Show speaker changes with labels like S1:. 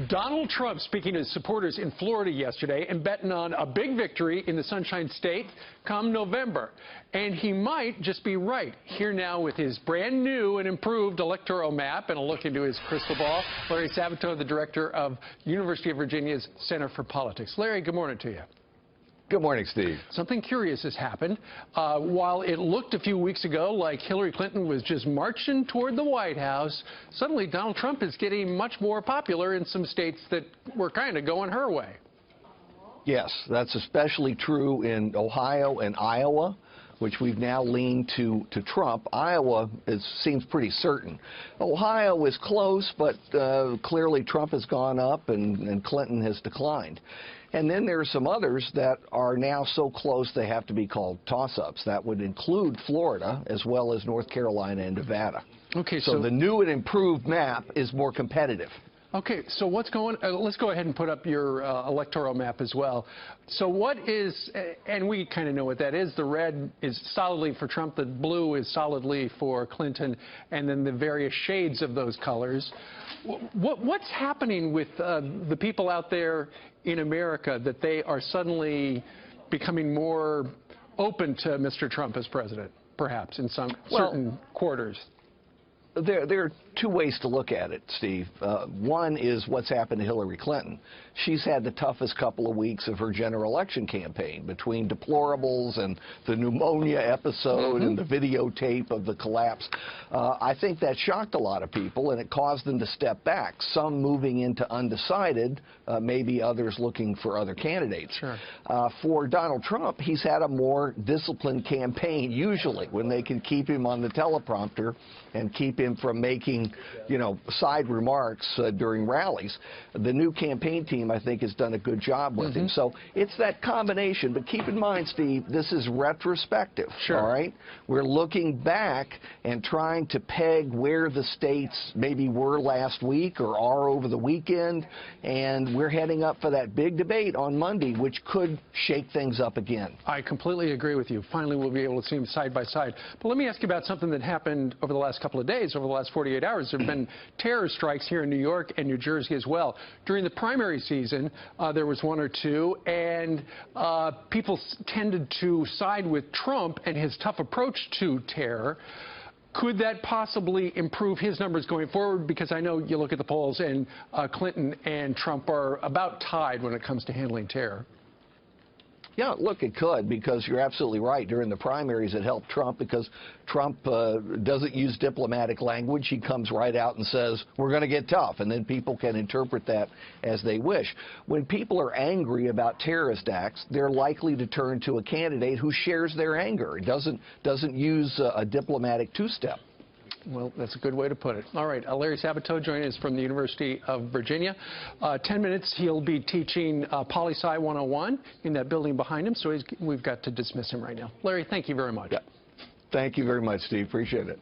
S1: Donald Trump speaking to his supporters in Florida yesterday and betting on a big victory in the Sunshine State come November. And he might just be right. Here now with his brand new and improved electoral map and a look into his crystal ball, Larry Sabato, the director of University of Virginia's Center for Politics. Larry, good morning to you.
S2: Good morning, Steve.
S1: Something curious has happened. While it looked a few weeks ago like Hillary Clinton was just marching toward the White House, suddenly Donald Trump is getting much more popular in some states that were kind of going her way.
S2: Yes, that's especially true in Ohio and Iowa, which we've now leaned to Trump. Iowa seems pretty certain. Ohio is close, but clearly Trump has gone up and Clinton has declined. And then there are some others that are now so close they have to be called toss-ups. That would include Florida as well as North Carolina and Nevada.
S1: Okay,
S2: so the new and improved map is more competitive.
S1: Okay, so what's going let's go ahead and put up your electoral map as well. So what is, and we kind of know what that is, the red is solidly for Trump, the blue is solidly for Clinton, and then the various shades of those colors. What's happening with the people out there in America that they are suddenly becoming more open to Mr. Trump as president, perhaps, in some certain quarters?
S2: There are two ways to look at it, Steve. One is what's happened to Hillary Clinton. She's had the toughest couple of weeks of her general election campaign between deplorables and the pneumonia episode and the videotape of the collapse. I think that shocked a lot of people, and it caused them to step back, some moving into undecided, maybe others looking for other candidates.
S1: Sure.
S2: For Donald Trump, he's had a more disciplined campaign, usually, when they can keep him on the teleprompter and keep him from making, side remarks during rallies. The new campaign team, I think, has done a good job with him. So it's that combination. But keep in mind, Steve, this is retrospective.
S1: Sure.
S2: All right? We're looking back and trying to peg where the states maybe were last week or are over the weekend. And we're heading up for that big debate on Monday, which could shake things up again.
S1: I completely agree with you. Finally, we'll be able to see them side by side. But let me ask you about something that happened over the last couple of days, over the last 48 hours. There have been terror strikes here in New York and New Jersey as well. During the primary season, there was one or two, and people tended to side with Trump and his tough approach to terror. Could that possibly improve his numbers going forward? Because I know you look at the polls, and Clinton and Trump are about tied when it comes to handling terror.
S2: Yeah, look, it could, because you're absolutely right. During the primaries, it helped Trump because Trump doesn't use diplomatic language. He comes right out and says, we're going to get tough, and then people can interpret that as they wish. When people are angry about terrorist acts, they're likely to turn to a candidate who shares their anger. It doesn't use a diplomatic two-step.
S1: Well, that's a good way to put it. All right, Larry Sabato joining us from the University of Virginia. 10 minutes, he'll be teaching Poli-Sci 101 in that building behind him, so we've got to dismiss him right now. Larry, thank you very much.
S2: Yeah. Thank you very much, Steve. Appreciate it.